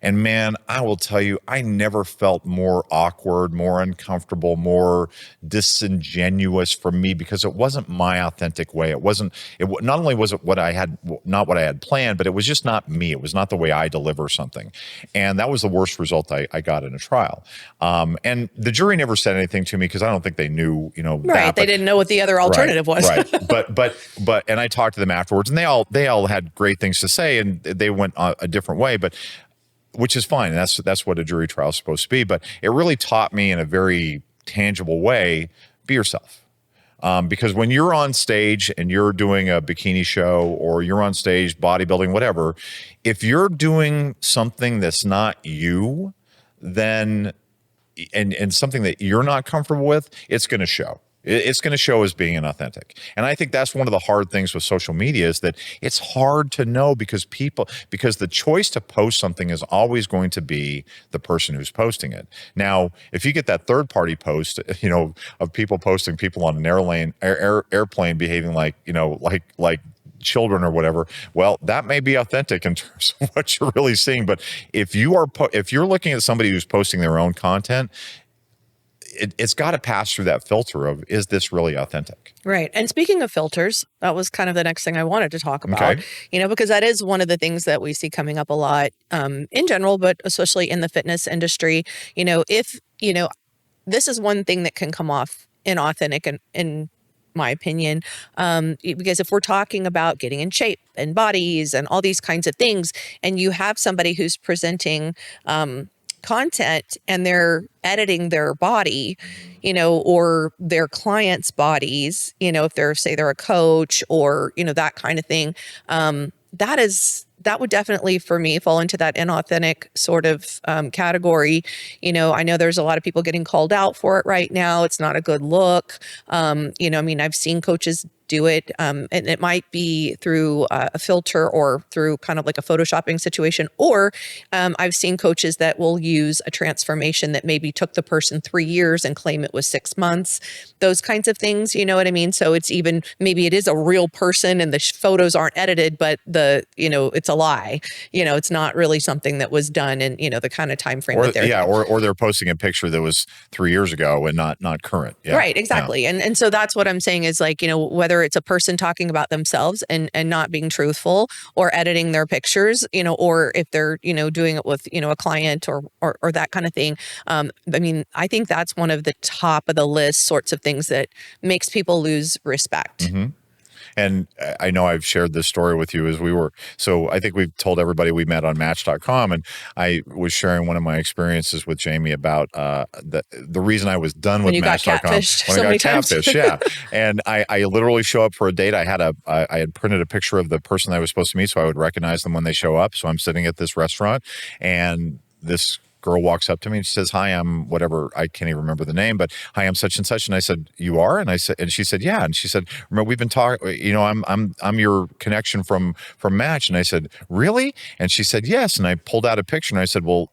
And man, I will tell you, I never felt more awkward, more uncomfortable, more disingenuous for me, because it wasn't my authentic way. Not only was it not what I had planned, but it was just not me. It was not the way I deliver something. And that was the worst result I got in a trial. And the jury never said anything to me, because I don't think they knew, right. They didn't know what the other alternative was. Right. But, and I talked to them afterwards, and they all had great things to say, and they went a different way, but which is fine. And that's what a jury trial is supposed to be. But it really taught me in a very tangible way, be yourself. Because when you're on stage and you're doing a bikini show, or you're on stage bodybuilding, whatever, if you're doing something that's not you, then and something that you're not comfortable with, it's going to show. It's going to show as being inauthentic. And I think that's one of the hard things with social media, is that it's hard to know, because the choice to post something is always going to be the person who's posting it. Now, if you get that third party post, of people posting people on an airplane behaving like children or whatever, well, that may be authentic in terms of what you're really seeing. But if you're looking at somebody who's posting their own content, it's got to pass through that filter of, is this really authentic? Right. And speaking of filters, that was kind of the next thing I wanted to talk about, Okay. because that is one of the things that we see coming up a lot in general, but especially in the fitness industry. If, this is one thing that can come off inauthentic in my opinion, because if we're talking about getting in shape and bodies and all these kinds of things, and you have somebody who's presenting content and they're editing their body, or their clients' bodies, if they're a coach or, that kind of thing, that would definitely for me fall into that inauthentic sort of category. I know there's a lot of people getting called out for it right now. It's not a good look. I've seen coaches do it, and it might be through a filter or through kind of like a photoshopping situation, or I've seen coaches that will use a transformation that maybe took the person 3 years and claim it was 6 months, those kinds of things, you know what I mean? So it's even, maybe it is a real person and the photos aren't edited, but it's a lie, it's not really something that was done in, the kind of time frame that they're doing. Or they're posting a picture that was 3 years ago and not current. Yeah. Right, exactly. Yeah. And so that's what I'm saying is like, whether it's a person talking about themselves and not being truthful or editing their pictures, or if they're, doing it with, a client or that kind of thing. I think that's one of the top of the list sorts of things that makes people lose respect. Mm-hmm. And I know I've shared this story with you so I think we've told everybody we met on Match.com, and I was sharing one of my experiences with Jami about the reason I was done with Match.com. When I got catfished, yeah. And I literally show up for a date. I had printed a picture of the person I was supposed to meet, so I would recognize them when they show up. So I'm sitting at this restaurant, and this girl walks up to me and she says, "Hi, I'm whatever." I can't even remember the name, but "Hi, I'm such and such." And I said, "You are?" And she said, "Yeah." And she said, "Remember, we've been talking, I'm your connection from Match." And I said, "Really?" And she said, "Yes." And I pulled out a picture and I said, "Well,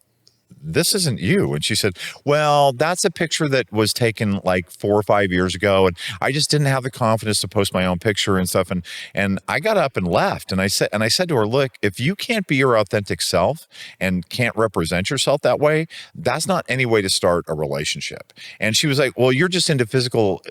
this isn't you." And she said, "Well, that's a picture that was taken like 4 or 5 years ago. And I just didn't have the confidence to post my own picture and stuff." And I got up and left. And I said to her, "Look, if you can't be your authentic self and can't represent yourself that way, that's not any way to start a relationship." And she was like, "Well, you're just into physical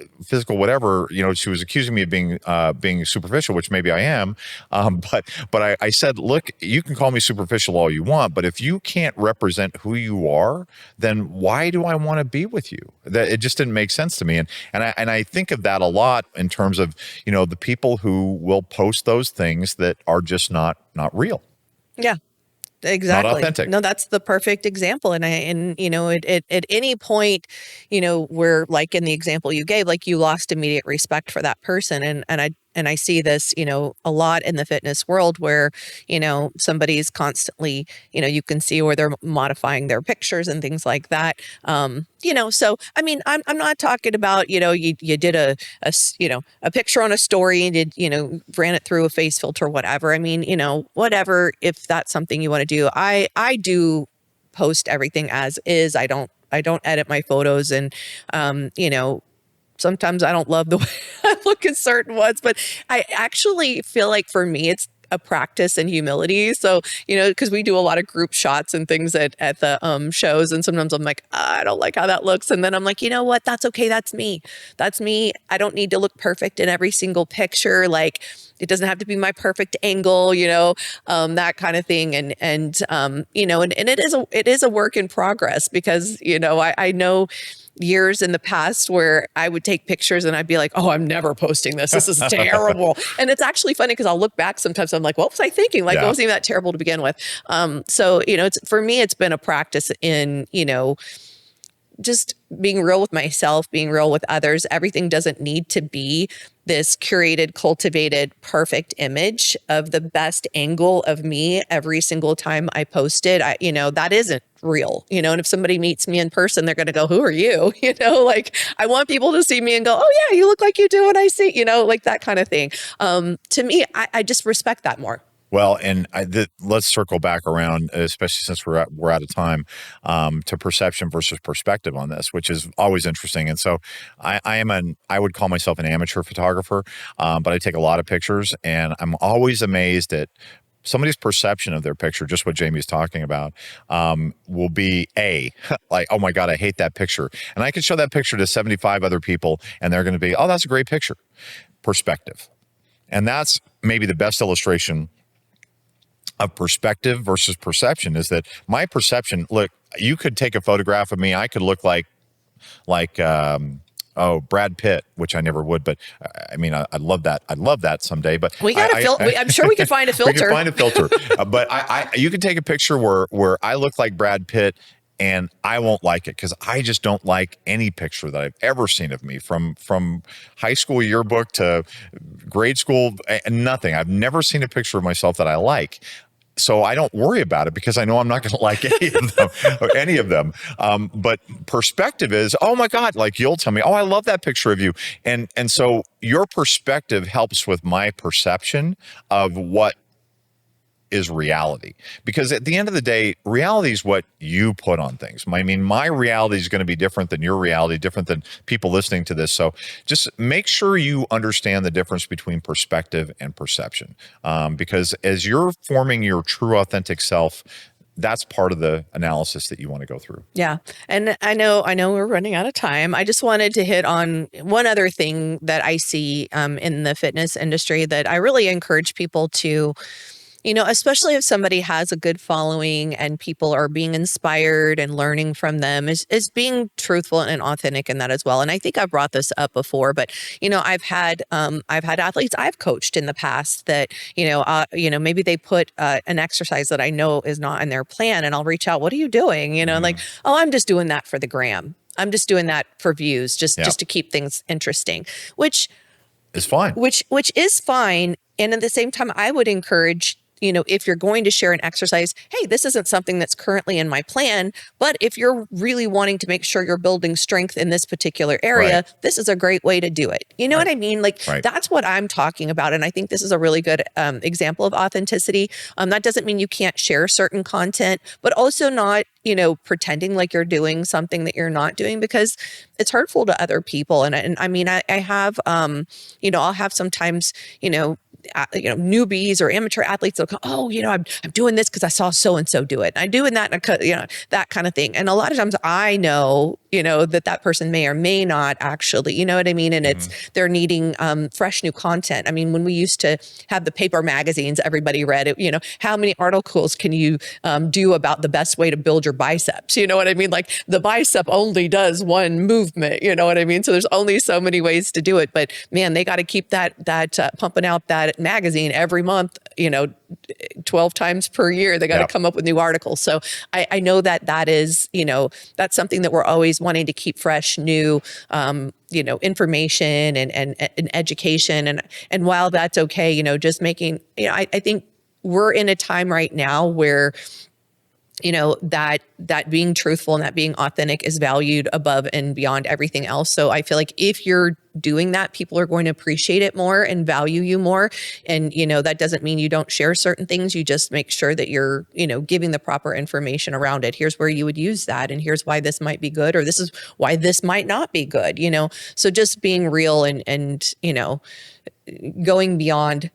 whatever." She was accusing me of being superficial, which maybe I am. But I said, "Look, you can call me superficial all you want, but if you can't represent who you are, then why do I want to be with you?" That it just didn't make sense to me. And I think of that a lot in terms of, the people who will post those things that are just not real. Yeah. Exactly. Not authentic. No, that's the perfect example. And at any point, where like in the example you gave, like you lost immediate respect for that person. And I see this, a lot in the fitness world where, somebody's constantly, you can see where they're modifying their pictures and things like that. So, I'm not talking about, you did a picture on a story and did, ran it through a face filter, whatever. Whatever, if that's something you want to do. I do post everything as is. I don't edit my photos, and, sometimes I don't love the way I look at certain ones, but I actually feel like for me, it's a practice in humility. So, because we do a lot of group shots and things at the shows. And sometimes I'm like, I don't like how that looks. And then I'm like, you know what? That's okay. That's me. That's me. I don't need to look perfect in every single picture. Like, it doesn't have to be my perfect angle, that kind of thing. And it is a work in progress because, I know years in the past where I would take pictures and I'd be like, "Oh, I'm never posting this. This is terrible." And it's actually funny because I'll look back sometimes. I'm like, "What was I thinking? Like, it wasn't even that terrible to begin with." So, it's, for me, it's been a practice in, just being real with myself, being real with others. Everything doesn't need to be this curated, cultivated, perfect image of the best angle of me every single time I post it. That isn't real, and if somebody meets me in person, they're going to go, "Who are you?" Like, I want people to see me and go, "Oh yeah, you look like you do what I see," like that kind of thing. To me, I just respect that more. Well, and let's circle back around, especially since we're out of time, to perception versus perspective on this, which is always interesting. And so, I would call myself an amateur photographer, but I take a lot of pictures, and I'm always amazed at somebody's perception of their picture. Just what Jamie's talking about, will be like, oh my God, I hate that picture, and I can show that picture to 75 other people, and they're going to be, oh, that's a great picture. Perspective, and that's maybe the best illustration of perspective versus perception, is that my perception, look, you could take a photograph of me. I could look like Brad Pitt, which I never would, but I mean, I'd love that. I'd love that someday, but We got I'm sure we could find a filter. We could find a filter. But you can take a picture where I look like Brad Pitt, and I won't like it because I just don't like any picture that I've ever seen of me, from high school yearbook to grade school, nothing. I've never seen a picture of myself that I like. So I don't worry about it because I know I'm not going to like any of them. But perspective is, oh my God, like you'll tell me, oh, I love that picture of you. And so your perspective helps with my perception of what is reality. Because at the end of the day, reality is what you put on things. I mean, my reality is going to be different than your reality, different than people listening to this. So just make sure you understand the difference between perspective and perception. Because as you're forming your true authentic self, that's part of the analysis that you want to go through. Yeah. And I know we're running out of time. I just wanted to hit on one other thing that I see in the fitness industry that I really encourage people to, especially if somebody has a good following and people are being inspired and learning from them, is being truthful and authentic in that as well. And I think I brought this up before, but I've had athletes I've coached in the past that maybe they put an exercise that I know is not in their plan, and I'll reach out. What are you doing? Like, oh, I'm just doing that for the gram. I'm just doing that for views, just to keep things interesting, which is fine. Which is fine. And at the same time, I would encourage, if you're going to share an exercise, hey, this isn't something that's currently in my plan, but if you're really wanting to make sure you're building strength in this particular area, this is a great way to do it. You know what I mean? Like, that's what I'm talking about. And I think this is a really good example of authenticity. That doesn't mean you can't share certain content, but also not, pretending like you're doing something that you're not doing, because it's hurtful to other people. And I mean, I have, I'll have sometimes, newbies or amateur athletes will come, oh, I'm doing this because I saw so-and-so do it. I'm doing that, that kind of thing. And a lot of times I know, that person may or may not actually, you know what I mean? And they're needing fresh new content. I mean, when we used to have the paper magazines, everybody read it, how many articles can you do about the best way to build your biceps? You know what I mean? Like, the bicep only does one movement, you know what I mean? So there's only so many ways to do it, but man, they got to keep that pumping out that magazine every month, 12 times per year. They got to come up with new articles. So I know that is, that's something that we're always wanting to keep fresh, new, information and education. And while that's okay, just making, I think we're in a time right now where, that being truthful and that being authentic is valued above and beyond everything else. So I feel like if you're doing that, people are going to appreciate it more and value you more. And, that doesn't mean you don't share certain things. You just make sure that you're, giving the proper information around it. Here's where you would use that. And here's why this might be good, or this is why this might not be good, So just being real and going beyond.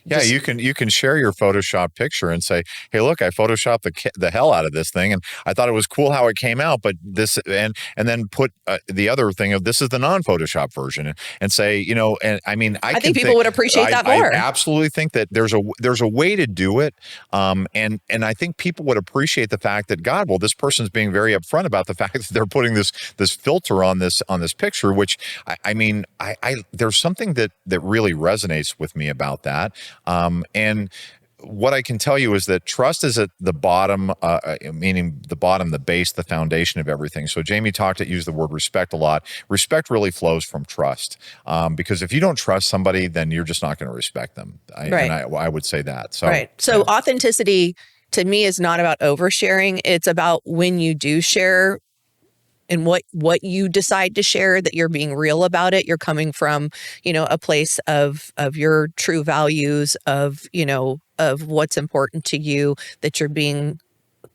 Yeah, you can share your Photoshop picture and say, "Hey, look, I Photoshopped the hell out of this thing, and I thought it was cool how it came out." But this, and then put the other thing of, this is the non-Photoshop version, and say, and I mean, I think people would appreciate that more. I absolutely think that there's a way to do it, and I think people would appreciate the fact that, God, well, this person's being very upfront about the fact that they're putting this filter on this picture, which I mean, there's something that really resonates with me about that. And what I can tell you is that trust is at the bottom, meaning the bottom, the base, the foundation of everything. So Jamie used the word respect a lot. Respect really flows from trust, because if you don't trust somebody, then you're just not going to respect them. I would say that. So, So authenticity to me is not about oversharing. It's about when you do share in what you decide to share, that you're being real about it. You're coming from, a place of your true values, of, of what's important to you, that you're being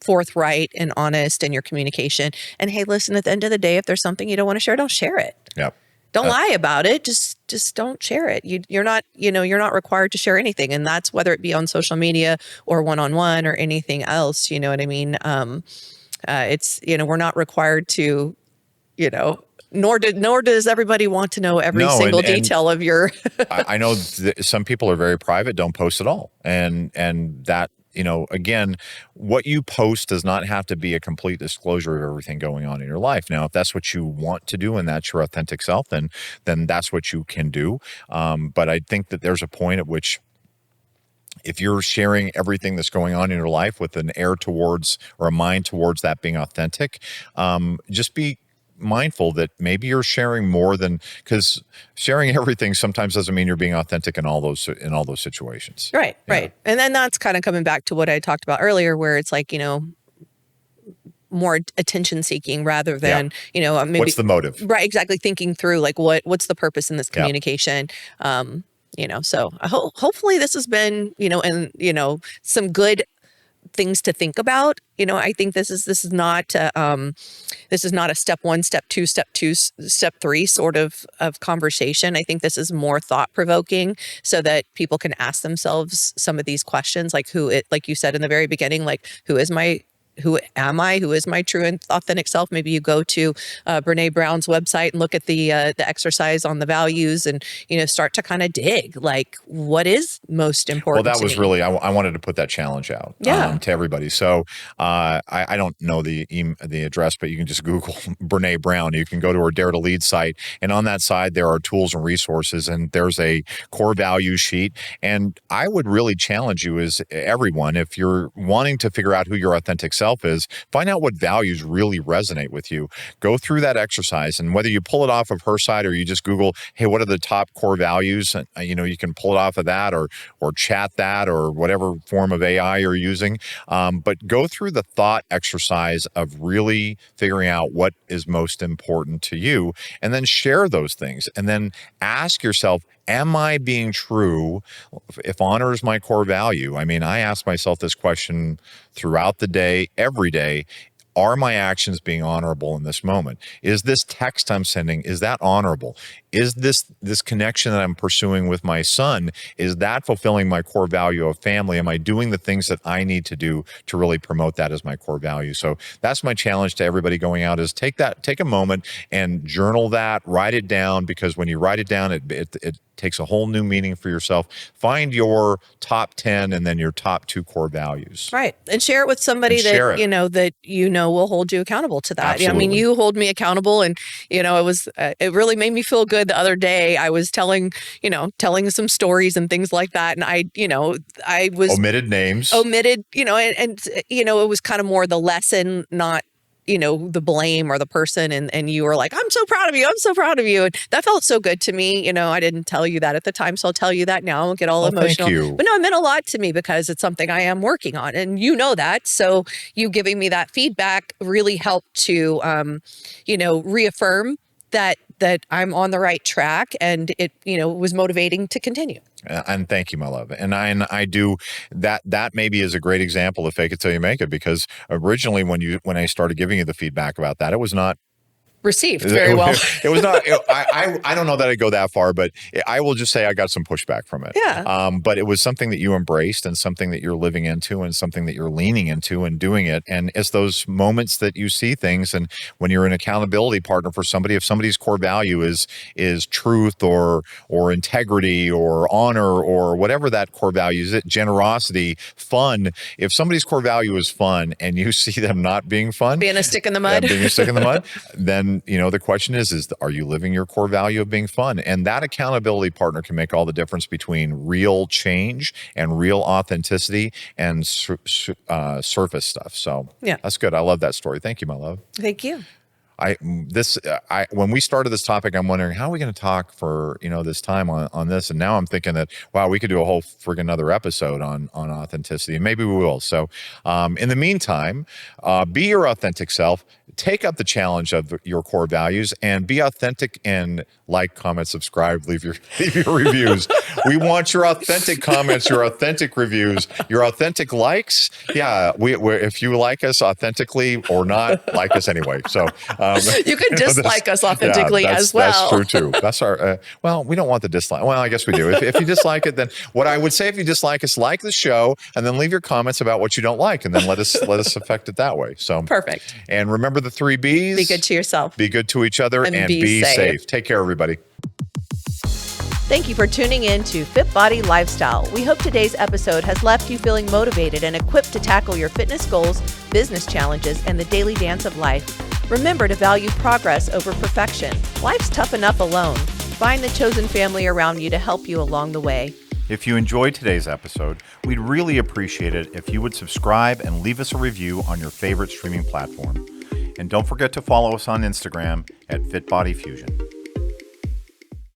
forthright and honest in your communication. And hey, listen, at the end of the day, if there's something you don't want to share, don't share it. Yep. Don't lie about it. Just don't share it. You're not required to share anything. And that's whether it be on social media or one-on-one or anything else, you know what I mean? It's, we're not required to, nor does everybody want to know every single detail of your. I know some people are very private, don't post at all. And that, again, what you post does not have to be a complete disclosure of everything going on in your life. Now, if that's what you want to do and that's your authentic self, then that's what you can do. But I think that there's a point at which, if you're sharing everything that's going on in your life with an air towards or a mind towards that being authentic, just be mindful that maybe you're sharing more than, because sharing everything sometimes doesn't mean you're being authentic in all those situations. Right. And then that's kind of coming back to what I talked about earlier, where it's like, more attention seeking rather than, maybe what's the motive? Right. Exactly. Thinking through like, what's the purpose in this communication? So hopefully this has been, and, some good things to think about. I think this is not a step 1, step 2, step 3 sort of conversation. I think this is more thought provoking, so that people can ask themselves some of these questions, like like you said in the very beginning, like who am I? Who is my true and authentic self? Maybe you go to Brene Brown's website and look at the exercise on the values, and start to kind of dig, like, what is most important. Well, that to was me? really I wanted to put that challenge out to everybody. So I don't know the address, but you can just Google Brene Brown. You can go to her Dare to Lead site, and on that side there are tools and resources, and there's a core value sheet. And I would really challenge you, as everyone, if you're wanting to figure out who your authentic self is, find out what values really resonate with you. Go through that exercise, and whether you pull it off of her site or you just Google, hey, what are the top core values? You can pull it off of that, or chat that, or whatever form of AI you're using. But go through the thought exercise of really figuring out what is most important to you, and then share those things, and then ask yourself, am I being true? If honor is my core value, I ask myself this question throughout the day, every day. Are my actions being honorable in this moment? Is this text I'm sending, is that honorable? Is this connection that I'm pursuing with my son, is that fulfilling my core value of family? Am I doing the things that I need to do to really promote that as my core value? So that's my challenge to everybody going out, is take a moment and journal that, write it down, because when you write it down, it takes a whole new meaning for yourself. Find your top 10 and then your top 2 core values. Right. And share it with somebody that will hold you accountable to that. Absolutely. You hold me accountable, and it really made me feel good the other day. I was telling some stories and things like that, and I was omitted names. And it was kind of more the lesson, not the blame or the person. And you were like, I'm so proud of you. I'm so proud of you. And that felt so good to me. I didn't tell you that at the time, so I'll tell you that now. I won't get all emotional. Thank you. But no, it meant a lot to me, because it's something I am working on. And that. So you giving me that feedback really helped to, reaffirm that I'm on the right track, and it, was motivating to continue. And thank you, my love. And I do that maybe is a great example of fake it till you make it, because originally when I started giving you the feedback about that, it was not received very well. It was not. I don't know that I'd go that far, but I will just say I got some pushback from it. Yeah. But it was something that you embraced, and something that you're living into, and something that you're leaning into and doing it. And it's those moments that you see things, and when you're an accountability partner for somebody, if somebody's core value is truth or integrity or honor or whatever that core value is, generosity, fun. If somebody's core value is fun, and you see them not being fun, being a stick in the mud, then the question is are you living your core value of being fun? And that accountability partner can make all the difference between real change and real authenticity and surface stuff. So yeah, that's good. I love that story. Thank you, my love. Thank you. when we started this topic, I'm wondering how are we going to talk for, this time on this. And now I'm thinking that, wow, we could do a whole friggin' another episode on authenticity, and maybe we will. So, in the meantime, be your authentic self, take up the challenge of your core values, and be authentic, and like, comment, subscribe, leave your reviews. We want your authentic comments, your authentic reviews, your authentic likes. Yeah. If you like us authentically or not, like us anyway. So, you can dislike us authentically as well. That's true too. That's our, well, we don't want the dislike. Well, I guess we do. If you dislike it, then what I would say, if you dislike us, like the show, and then leave your comments about what you don't like, and then let us affect it that way. So perfect. And remember the 3 B's. Be good to yourself. Be good to each other, and be safe. Take care, everybody. Thank you for tuning in to FitBody Lifestyle. We hope today's episode has left you feeling motivated and equipped to tackle your fitness goals, business challenges, and the daily dance of life. Remember to value progress over perfection. Life's tough enough alone. Find the chosen family around you to help you along the way. If you enjoyed today's episode, we'd really appreciate it if you would subscribe and leave us a review on your favorite streaming platform. And don't forget to follow us on Instagram at FitBody Fusion.